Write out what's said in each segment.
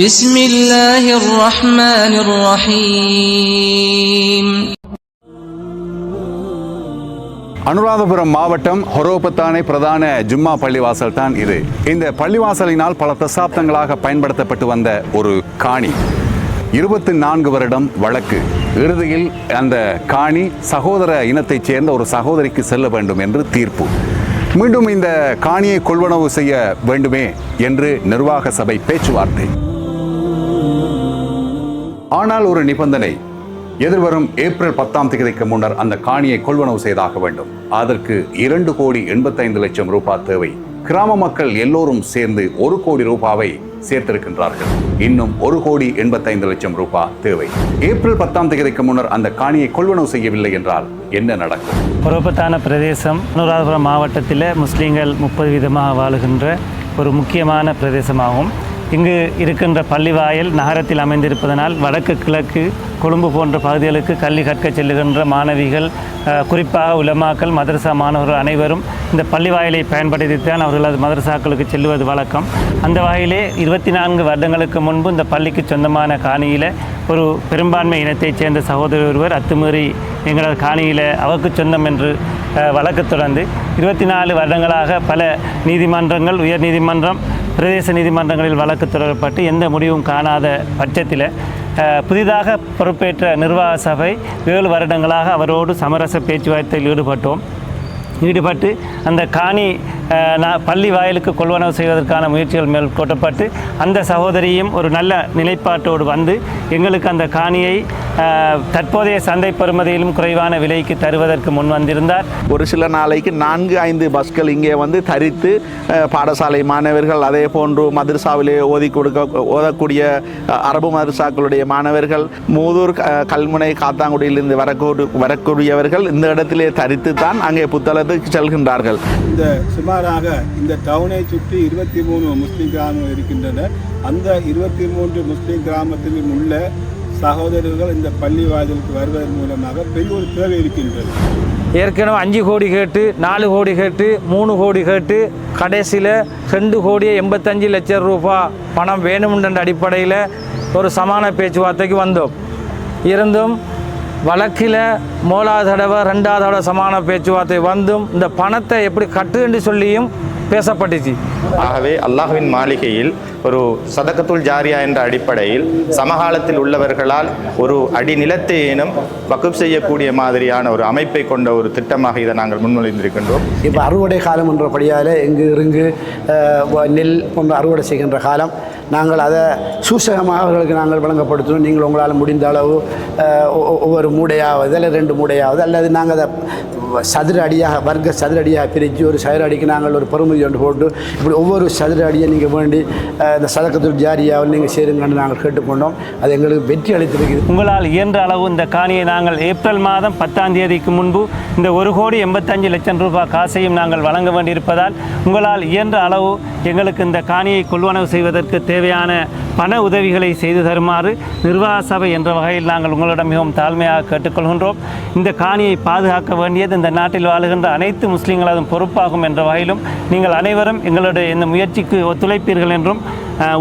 بسم الله الرحمن الرحيم. அனுராதபுரம் மாவட்டம் ஹொரோபத்தானை பிரதான ஜும்மா பள்ளிவாசல் தான் இது. இந்த பள்ளிவாசலினால் பல தசாப்தங்களாக பயன்படுத்தப்பட்டு வந்த ஒரு காணி. 24 வருடம் வழக்கு. இறுதியில் அந்த காணி சகோதர இனத்தைச் சேர்ந்த ஒரு சகோதரிக்கு செல்ல வேண்டும் என்று தீர்ப்பு. மீண்டும் இந்த காணியை கொள்வனவு செய்ய வேண்டுமே என்று நிர்வாக சபை பேச்சுவார்த்தை. ஆனால் ஒரு நிபந்தனை, எதிர்வரும் ஏப்ரல் 10ஆம் தேதிக்கு முன்னர் அந்த காணியை கொள்வனவு செய்தாக வேண்டும். அதற்கு 2,85,00,000 ரூபாய் தேவை. கிராம மக்கள் எல்லோரும் சேர்ந்து 1 கோடி ரூபாவை சேர்த்திருக்கின்றார்கள். இன்னும் 1,85,00,000 ரூபாய் தேவை. ஏப்ரல் 10ஆம் தேதிக்கு முன்னர் அந்த காணியை கொள்வனவு செய்யவில்லை என்றால் என்ன நடக்கும்? ஹொரோபத்தான பிரதேசம் அனுராதபுரம் மாவட்டத்தில் முஸ்லீம்கள் 30% வாழுகின்ற ஒரு முக்கியமான பிரதேசமாகும். இங்கு இருக்கின்ற பள்ளிவாயல் நகரத்தில் அமைந்திருப்பதனால் வடக்கு கிழக்கு கொழும்பு போன்ற பகுதிகளுக்கு கல்வி கற்க செல்லுகின்ற மாணவிகள், குறிப்பாக உலமாக்கள், மதரசா மாணவர்கள் அனைவரும் இந்த பள்ளிவாயலை பயன்படுத்தித்தான் அவர்களது மதரசாக்களுக்கு செல்லுவது வழக்கம். அந்த வகையிலே 24 வருடங்களுக்கு முன்பு இந்த பள்ளிக்கு சொந்தமான காணியில் ஒரு பெரும்பான்மை இனத்தைச் சேர்ந்த சகோதரர் ஒருவர் அத்துமீறி எங்களது காணியில் அவருக்கு சொந்தம் என்று வழக்கு தொடர்ந்து 24 வருடங்களாக பல நீதிமன்றங்கள், உயர் நீதிமன்றம், பிரதேச நீதிமன்றங்களில் வழக்கு தொடரப்பட்டு எந்த முடிவும் காணாத பட்சத்தில் புதிதாக பொறுப்பேற்ற நிர்வாக சபை 7 வருடங்களாக அவரோடு சமரச பேச்சுவார்த்தையில் ஈடுபட்டு அந்த காணி பள்ளி வாயிலுக்கு கொள்வனவு செய்வதற்கான முயற்சிகள் மேற்கொள்ளப்பட்டு அந்த சகோதரியும் ஒரு நல்ல நிலைப்பாட்டோடு வந்து எங்களுக்கு அந்த காணியை தற்போதைய சந்தை பெறுமதியிலும் குறைவான விலைக்கு தருவதற்கு முன் வந்திருந்தார். ஒரு சில நாளைக்கு 4-5 பஸ்கள் இங்கே வந்து தரித்து பாடசாலை மாணவர்கள், அதே போன்று மதரசாவிலே ஓதக்கூடிய அரபு மதரசாக்களுடைய மாணவர்கள், மூதூர், கல்முனை, காத்தாங்குடியிலிருந்து வரக்கூடியவர்கள் இந்த இடத்திலே தரித்து தான் அங்கே புத்தளத்துக்கு செல்கின்றார்கள். இந்த சுமாராக இந்த டவுனை சுற்றி 23 முஸ்லீம் கிராமங்கள் இருக்கின்றன. அந்த 23 முஸ்லீம் கிராமத்திலும் உள்ள சகோதரர்கள் இந்த பள்ளி வாயிலுக்கு வருவதன் மூலமாக பெரிய ஒரு தேவை இருக்கின்றது. ஏற்கனவே 5 கோடி கேட்டு, 4 கோடி கேட்டு, 3 கோடி கேட்டு, கடைசியில் 2,85,00,000 ரூபாய் பணம் வேணுமென்ற அடிப்படையில் ஒரு சமான பேச்சுவார்த்தைக்கு வந்தோம். இருந்தும் வழக்கில் 1வது தடவை 2வது தடவை சமான பேச்சுவார்த்தை வந்தும் இந்த பணத்தை எப்படி கட்டு என்று சொல்லியும் பேசப்பட்டுச்சு. ஆகவே அல்லாஹ்வின் மாளிகையில் ஒரு சதகத்துல் ஜாரியா என்ற அடிப்படையில் சமகாலத்தில் உள்ளவர்களால் ஒரு அடி நிலத்தையினும் வக்குப் செய்யக்கூடிய மாதிரியான ஒரு அமைப்பை கொண்ட ஒரு திட்டமாக இதை நாங்கள் முன்மொழிந்திருக்கின்றோம். இப்போ அறுவடை காலம் என்றபடியால் இங்கு இருந்து நெல் போன்ற அறுவடை செய்கின்ற காலம். நாங்கள் அதை சூசகமாக அவர்களுக்கு நாங்கள் வழங்கப்படுத்தணும். நீங்கள் உங்களால் முடிந்த அளவு ஒவ்வொரு மூடையாவது அல்லது 2 மூடையாவது அல்லது நாங்கள் அதை சதுர அடியாக சதுர அடியாக பிரித்து ஒரு சதுர அடிக்கு நாங்கள் ஒரு பெறுமதி ஒன்று போட்டு இப்படி ஒவ்வொரு சதுர அடியை நீங்கள் வேண்டி இந்த சதகத்துல் ஜாரியாவில் நீங்கள் சேருங்கன்னு நாங்கள் கேட்டுக்கொண்டோம். அது எங்களுக்கு வெற்றி அளித்திருக்குது. உங்களால் இயன்ற அளவு இந்த காணியை நாங்கள் ஏப்ரல் மாதம் 10ஆம் தேதிக்கு முன்பு இந்த 1,85,00,000 ரூபாய் காசையும் நாங்கள் வழங்க வேண்டியிருப்பதால் உங்களால் இயன்ற அளவு எங்களுக்கு இந்த காணியை கொள்வனவு செய்வதற்கு தேவையான பண உதவிகளை செய்து தருமாறு நிர்வாக சபை என்ற வகையில் நாங்கள் உங்களிடம் மிகவும் தாழ்மையாக கேட்டுக்கொள்கின்றோம். இந்த காணியை பாதுகாக்க வேண்டியது இந்த நாட்டில் வாழுகின்ற அனைத்து முஸ்லீம்களதும் பொறுப்பாகும் என்ற வகையிலும் நீங்கள் அனைவரும் எங்களுடைய இந்த முயற்சிக்கு ஒத்துழைப்பீர்கள் என்றும்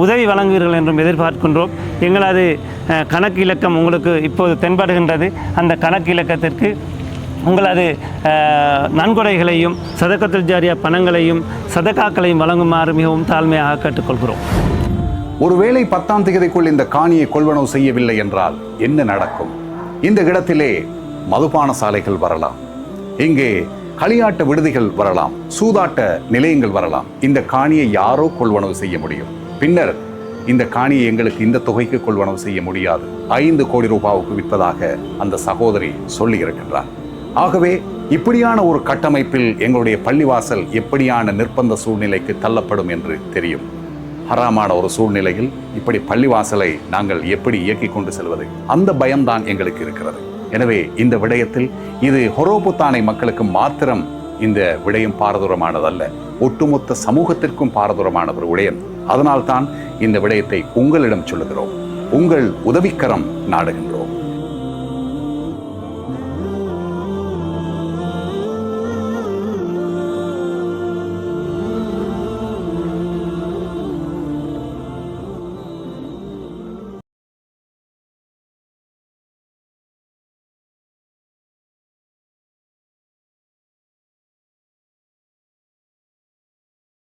உதவி வழங்குவீர்கள் என்றும் எதிர்பார்க்கின்றோம். எங்களது கணக்கு இலக்கம் உங்களுக்கு இப்போது தென்படுகின்றது. அந்த கணக்கு இலக்கத்திற்கு உங்களது நன்கொடைகளையும் சதகத்துல் ஜாரியா பணங்களையும் சதகாக்களையும் வழங்குமாறு மிகவும் தாழ்மையாக கேட்டுக்கொள்கிறோம். ஒருவேளை 10ஆம் தேதிக்குள் இந்த காணியை கொள்வனவு செய்யவில்லை என்றால் என்ன நடக்கும்? இந்த இடத்திலே மதுபான சாலைகள் வரலாம், இங்கே களியாட்ட விடுதிகள் வரலாம், சூதாட்ட நிலையங்கள் வரலாம். இந்த காணியை யாரோ கொள்வனவு செய்ய முடியும். பின்னர் இந்த காணியை எங்களுக்கு இந்த தொகைக்கு கொள்வனவு செய்ய முடியாது, 5 கோடி ரூபாவுக்கு விற்பதாக அந்த சகோதரி சொல்லி இருக்கின்றார். ஆகவே இப்படியான ஒரு கட்டமைப்பில் எங்களுடைய பள்ளிவாசல் எப்படியான நிர்பந்த சூழ்நிலைக்கு தள்ளப்படும் என்று தெரியும். ஹராமான ஒரு சூழ்நிலையில் இப்படி பள்ளிவாசலை நாங்கள் எப்படி இயக்கிக் கொண்டு செல்வது? அந்த பயம்தான் எங்களுக்கு இருக்கிறது. எனவே இந்த விடயத்தில் இது ஹொரோபத்தானை மக்களுக்கு மாத்திரம் இந்த விடயம் பாரதூரமானதல்ல, ஒட்டுமொத்த சமூகத்திற்கும் பாரதூரமான ஒரு விடயம். அதனால்தான் இந்த விடயத்தை உங்களிடம் சொல்லுகிறோம். உங்கள் உதவிக்கரம் நாடுகின்றோம்.